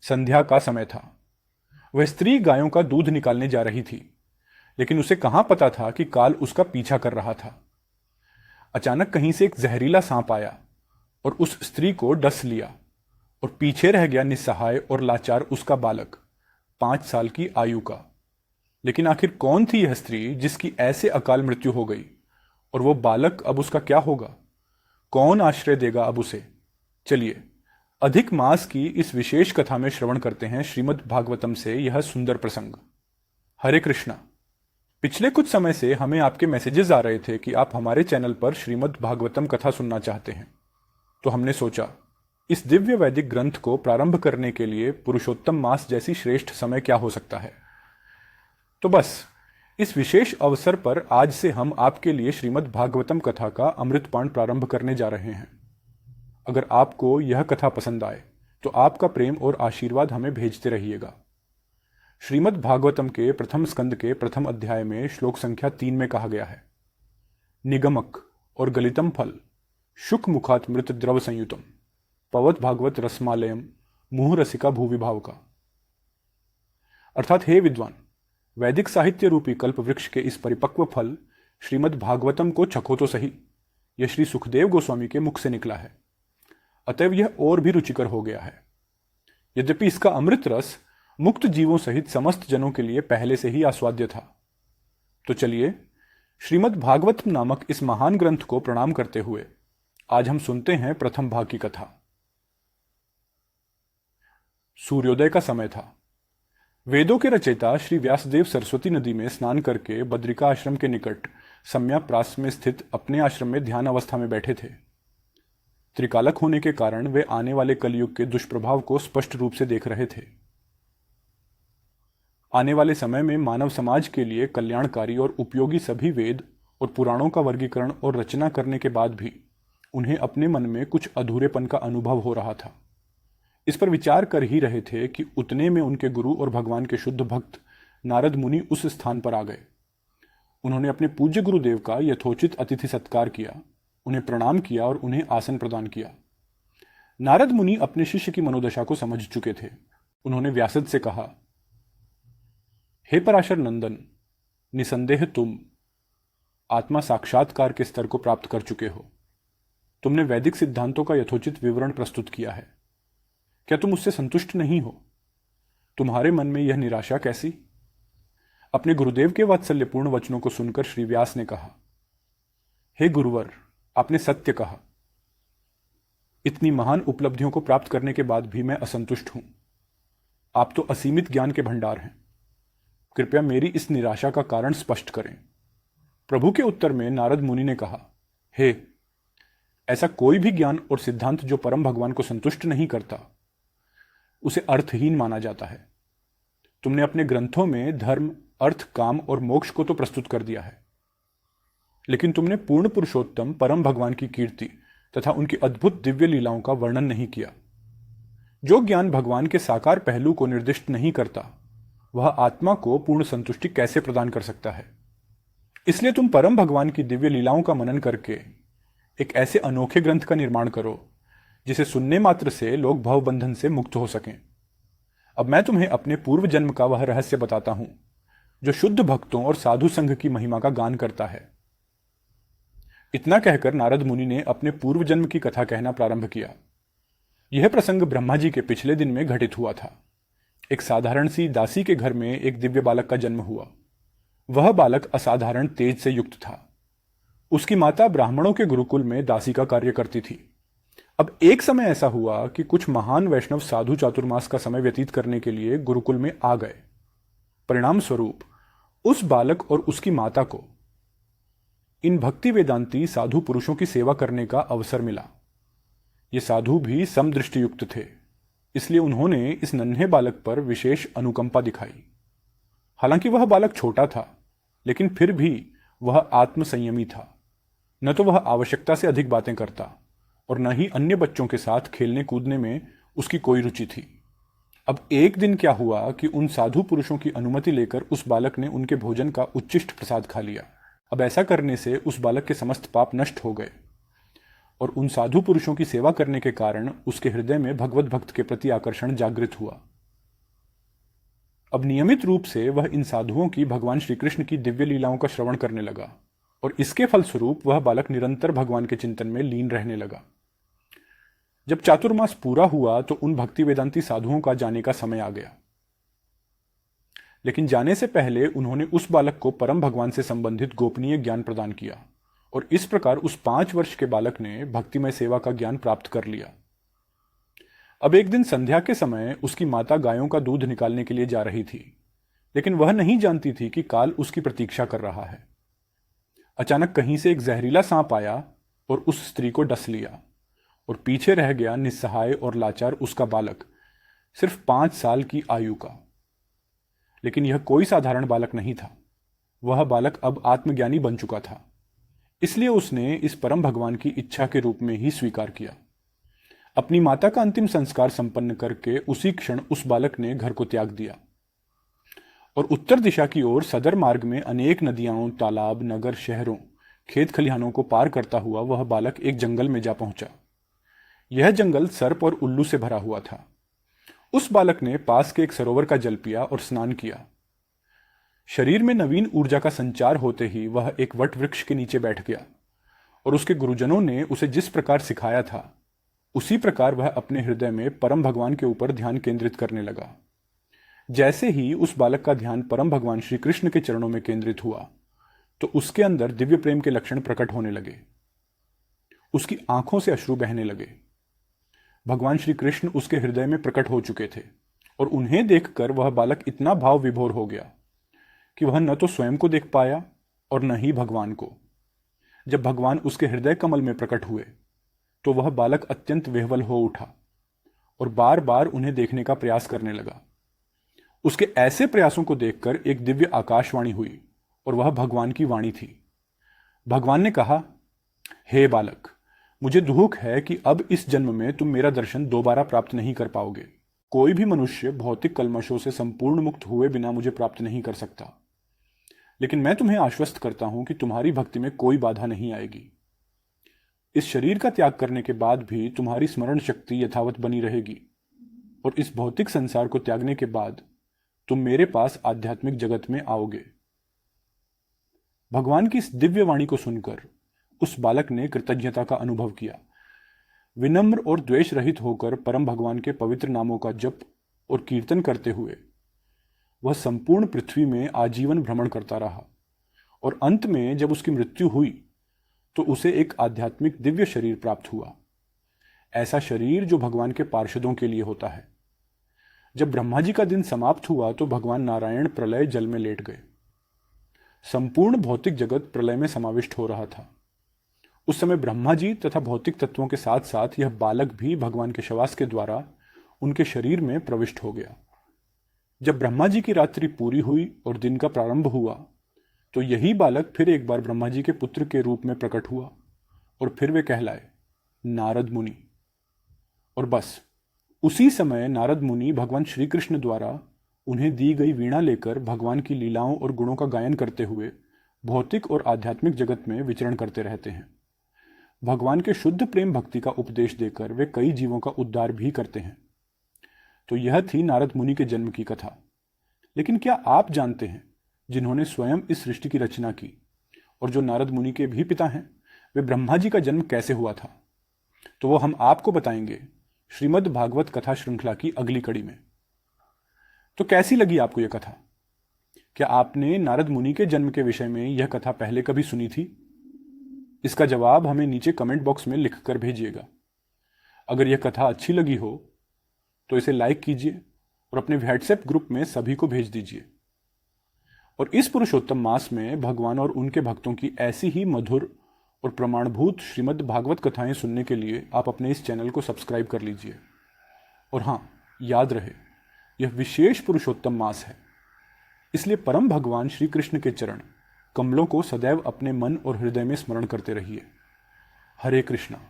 संध्या का समय था। वह स्त्री गायों का दूध निकालने जा रही थी, लेकिन उसे कहां पता था कि काल उसका पीछा कर रहा था। अचानक कहीं से एक जहरीला सांप आया और उस स्त्री को डस लिया, और पीछे रह गया निस्सहाय और लाचार उसका बालक, 5 साल की आयु का। लेकिन आखिर कौन थी यह स्त्री जिसकी ऐसे अकाल मृत्यु हो गई, और वो बालक अब उसका क्या होगा? कौन आश्रय देगा अब उसे? चलिए अधिक मास की इस विशेष कथा में श्रवण करते हैं श्रीमद् भागवतम से यह सुंदर प्रसंग। हरे कृष्णा। पिछले कुछ समय से हमें आपके मैसेजेस आ रहे थे कि आप हमारे चैनल पर श्रीमद् भागवतम कथा सुनना चाहते हैं, तो हमने सोचा इस दिव्य वैदिक ग्रंथ को प्रारंभ करने के लिए पुरुषोत्तम मास जैसी श्रेष्ठ समय क्या हो सकता है। तो बस इस विशेष अवसर पर आज से हम आपके लिए श्रीमद् भागवतम कथा का अमृतपान प्रारंभ करने जा रहे हैं। अगर आपको यह कथा पसंद आए तो आपका प्रेम और आशीर्वाद हमें भेजते रहिएगा। श्रीमद् भागवतम के प्रथम स्कंद के प्रथम अध्याय में श्लोक संख्या 3 में कहा गया है, निगमक और गलितम फल शुक मुखात मृत द्रव संयुतम पवत भागवत रसमालयम मुह रसिका भूविभाव का। अर्थात हे विद्वान, वैदिक साहित्य रूपी कल्प वृक्ष के इस परिपक्व फल श्रीमद् भागवतम को चखो तो सही। यह श्री सुखदेव गोस्वामी के मुख से निकला है, अतएव यह और भी रुचिकर हो गया है। यद्यपि इसका अमृत रस मुक्त जीवों सहित समस्त जनों के लिए पहले से ही आस्वाद्य था। तो चलिए श्रीमद् भागवतम नामक इस महान ग्रंथ को प्रणाम करते हुए आज हम सुनते हैं प्रथम भाग की कथा। सूर्योदय का समय था। वेदों के रचयिता श्री व्यासदेव सरस्वती नदी में स्नान करके बद्रिका आश्रम के निकट सम्याप्रास में स्थित अपने आश्रम में ध्यान अवस्था में बैठे थे। त्रिकालक होने के कारण वे आने वाले कलयुग के दुष्प्रभाव को स्पष्ट रूप से देख रहे थे। आने वाले समय में मानव समाज के लिए कल्याणकारी और उपयोगी सभी वेद और पुराणों का वर्गीकरण और रचना करने के बाद भी उन्हें अपने मन में कुछ अधूरेपन का अनुभव हो रहा था। इस पर विचार कर ही रहे थे कि उतने में उनके गुरु और भगवान के शुद्ध भक्त नारद मुनि उस स्थान पर आ गए। उन्होंने अपने पूज्य गुरुदेव का यथोचित अतिथि सत्कार किया, उन्हें प्रणाम किया और उन्हें आसन प्रदान किया। नारद मुनि अपने शिष्य की मनोदशा को समझ चुके थे। उन्होंने व्यासद से कहा, हे पराशर नंदन, निसंदेह तुम आत्मा साक्षात्कार के स्तर को प्राप्त कर चुके हो। तुमने वैदिक सिद्धांतों का यथोचित विवरण प्रस्तुत किया है। क्या तुम उससे संतुष्ट नहीं हो? तुम्हारे मन में यह निराशा कैसी? अपने गुरुदेव के वात्सल्यपूर्ण वचनों को सुनकर श्री व्यास ने कहा, हे गुरुवर, आपने सत्य कहा। इतनी महान उपलब्धियों को प्राप्त करने के बाद भी मैं असंतुष्ट हूं। आप तो असीमित ज्ञान के भंडार हैं। कृपया मेरी इस निराशा का कारण स्पष्ट करें। प्रभु के उत्तर में नारद मुनि ने कहा, हे, ऐसा कोई भी ज्ञान और सिद्धांत जो परम भगवान को संतुष्ट नहीं करता उसे अर्थहीन माना जाता है। तुमने अपने ग्रंथों में धर्म, अर्थ, काम और मोक्ष को तो प्रस्तुत कर दिया है, लेकिन तुमने पूर्ण पुरुषोत्तम परम भगवान की कीर्ति तथा उनकी अद्भुत दिव्य लीलाओं का वर्णन नहीं किया। जो ज्ञान भगवान के साकार पहलू को निर्दिष्ट नहीं करता वह आत्मा को पूर्ण संतुष्टि कैसे प्रदान कर सकता है? इसलिए तुम परम भगवान की दिव्य लीलाओं का मनन करके एक ऐसे अनोखे ग्रंथ का निर्माण करो जिसे सुनने मात्र से लोग भवबंधन से मुक्त हो सकें। अब मैं तुम्हें अपने पूर्व जन्म का वह रहस्य बताता हूं जो शुद्ध भक्तों और साधु संघ की महिमा का गान करता है। इतना कहकर नारद मुनि ने अपने पूर्व जन्म की कथा कहना प्रारंभ किया। यह प्रसंग ब्रह्मा जी के पिछले दिन में घटित हुआ था। एक साधारण सी दासी के घर में एक दिव्य बालक का जन्म हुआ। वह बालक असाधारण तेज से युक्त था। उसकी माता ब्राह्मणों के गुरुकुल में दासी का कार्य करती थी। अब एक समय ऐसा हुआ कि कुछ महान वैष्णव साधु चातुर्मास का समय व्यतीत करने के लिए गुरुकुल में आ गए। परिणाम स्वरूप उस बालक और उसकी माता को इन भक्ति वेदांती साधु पुरुषों की सेवा करने का अवसर मिला। ये साधु भी समदृष्टियुक्त थे, इसलिए उन्होंने इस नन्हे बालक पर विशेष अनुकंपा दिखाई। हालांकि वह बालक छोटा था, लेकिन फिर भी वह आत्मसंयमी था। न तो वह आवश्यकता से अधिक बातें करता और न ही अन्य बच्चों के साथ खेलने कूदने में उसकी कोई रुचि थी। अब एक दिन क्या हुआ कि उन साधु पुरुषों की अनुमति लेकर उस बालक ने उनके भोजन का उच्चिष्ट प्रसाद खा लिया। अब ऐसा करने से उस बालक के समस्त पाप नष्ट हो गए और उन साधु पुरुषों की सेवा करने के कारण उसके हृदय में भगवत भक्त के प्रति आकर्षण जागृत हुआ। अब नियमित रूप से वह इन साधुओं की भगवान श्री कृष्ण की दिव्य लीलाओं का श्रवण करने लगा और इसके फलस्वरूप वह बालक निरंतर भगवान के चिंतन में लीन रहने लगा। जब चातुर्मास पूरा हुआ तो उन भक्ति वेदांती साधुओं का जाने का समय आ गया, लेकिन जाने से पहले उन्होंने उस बालक को परम भगवान से संबंधित गोपनीय ज्ञान प्रदान किया और इस प्रकार उस 5 वर्ष के बालक ने भक्तिमय सेवा का ज्ञान प्राप्त कर लिया। अब एक दिन संध्या के समय उसकी माता गायों का दूध निकालने के लिए जा रही थी, लेकिन वह नहीं जानती थी कि काल उसकी प्रतीक्षा कर रहा है। अचानक कहीं से एक जहरीला सांप आया और उस स्त्री को डस लिया और पीछे रह गया निस्सहाय और लाचार उसका बालक, सिर्फ 5 साल की आयु का। लेकिन यह कोई साधारण बालक नहीं था, वह बालक अब आत्मज्ञानी बन चुका था, इसलिए उसने इस परम भगवान की इच्छा के रूप में ही स्वीकार किया। अपनी माता का अंतिम संस्कार संपन्न करके उसी क्षण उस बालक ने घर को त्याग दिया और उत्तर दिशा की ओर सदर मार्ग में अनेक नदियों, तालाब, नगर, शहरों, खेत खलिहानों को पार करता हुआ वह बालक एक जंगल में जा पहुंचा। यह जंगल सर्प और उल्लू से भरा हुआ था। उस बालक ने पास के एक सरोवर का जल पिया और स्नान किया। शरीर में नवीन ऊर्जा का संचार होते ही वह एक वट वृक्ष के नीचे बैठ गया और उसके गुरुजनों ने उसे जिस प्रकार सिखाया था उसी प्रकार वह अपने हृदय में परम भगवान के ऊपर ध्यान केंद्रित करने लगा। जैसे ही उस बालक का ध्यान परम भगवान श्री कृष्ण के चरणों में केंद्रित हुआ तो उसके अंदर दिव्य प्रेम के लक्षण प्रकट होने लगे। उसकी आंखों से अश्रु बहने लगे। भगवान श्री कृष्ण उसके हृदय में प्रकट हो चुके थे और उन्हें देखकर वह बालक इतना भाव विभोर हो गया कि वह न तो स्वयं को देख पाया और न ही भगवान को। जब भगवान उसके हृदय कमल में प्रकट हुए तो वह बालक अत्यंत विह्वल हो उठा और बार बार उन्हें देखने का प्रयास करने लगा। उसके ऐसे प्रयासों को देखकर एक दिव्य आकाशवाणी हुई और वह भगवान की वाणी थी। भगवान ने कहा, हे बालक, मुझे दुख है कि अब इस जन्म में तुम मेरा दर्शन दोबारा प्राप्त नहीं कर पाओगे। कोई भी मनुष्य भौतिक कल्मशों से संपूर्ण मुक्त हुए बिना मुझे प्राप्त नहीं कर सकता, लेकिन मैं तुम्हें आश्वस्त करता हूं कि तुम्हारी भक्ति में कोई बाधा नहीं आएगी। इस शरीर का त्याग करने के बाद भी तुम्हारी स्मरण शक्ति यथावत बनी रहेगी और इस भौतिक संसार को त्यागने के बाद तुम मेरे पास आध्यात्मिक जगत में आओगे। भगवान की इस दिव्य वाणी को सुनकर उस बालक ने कृतज्ञता का अनुभव किया। विनम्र और द्वेष रहित होकर परम भगवान के पवित्र नामों का जप और कीर्तन करते हुए वह संपूर्ण पृथ्वी में आजीवन भ्रमण करता रहा और अंत में जब उसकी मृत्यु हुई तो उसे एक आध्यात्मिक दिव्य शरीर प्राप्त हुआ। ऐसा शरीर जो भगवान के पार्षदों के लिए होता है। जब ब्रह्मा जी का दिन समाप्त हुआ तो भगवान नारायण प्रलय जल में लेट गए। संपूर्ण भौतिक जगत प्रलय में समाविष्ट हो रहा था। उस समय ब्रह्मा जी तथा भौतिक तत्वों के साथ साथ यह बालक भी भगवान के श्वास के द्वारा उनके शरीर में प्रविष्ट हो गया। जब ब्रह्मा जी की रात्रि पूरी हुई और दिन का प्रारंभ हुआ तो यही बालक फिर एक बार ब्रह्मा जी के पुत्र के रूप में प्रकट हुआ और फिर वे कहलाए नारद मुनि। और बस उसी समय नारद मुनि भगवान श्री कृष्ण द्वारा उन्हें दी गई वीणा लेकर भगवान की लीलाओं और गुणों का गायन करते हुए भौतिक और आध्यात्मिक जगत में विचरण करते रहते हैं। भगवान के शुद्ध प्रेम भक्ति का उपदेश देकर वे कई जीवों का उद्धार भी करते हैं। तो यह थी नारद मुनि के जन्म की कथा। लेकिन क्या आप जानते हैं जिन्होंने स्वयं इस सृष्टि की रचना की और जो नारद मुनि के भी पिता हैं, वे ब्रह्मा जी का जन्म कैसे हुआ था? तो वो हम आपको बताएंगे श्रीमद् भागवत कथा श्रृंखला की अगली कड़ी में। तो कैसी लगी आपको यह कथा? क्या आपने नारद मुनि के जन्म के विषय में यह कथा पहले कभी सुनी थी? इसका जवाब हमें नीचे कमेंट बॉक्स में लिखकर भेजिएगा। अगर यह कथा अच्छी लगी हो तो इसे लाइक कीजिए और अपने व्हाट्सएप ग्रुप में सभी को भेज दीजिए। और इस पुरुषोत्तम मास में भगवान और उनके भक्तों की ऐसी ही मधुर और प्रमाणभूत श्रीमद् भागवत कथाएं सुनने के लिए आप अपने इस चैनल को सब्सक्राइब कर लीजिए। और हाँ, याद रहे, यह विशेष पुरुषोत्तम मास है, इसलिए परम भगवान श्री कृष्ण के चरण कमलों को सदैव अपने मन और हृदय में स्मरण करते रहिए। हरे कृष्णा।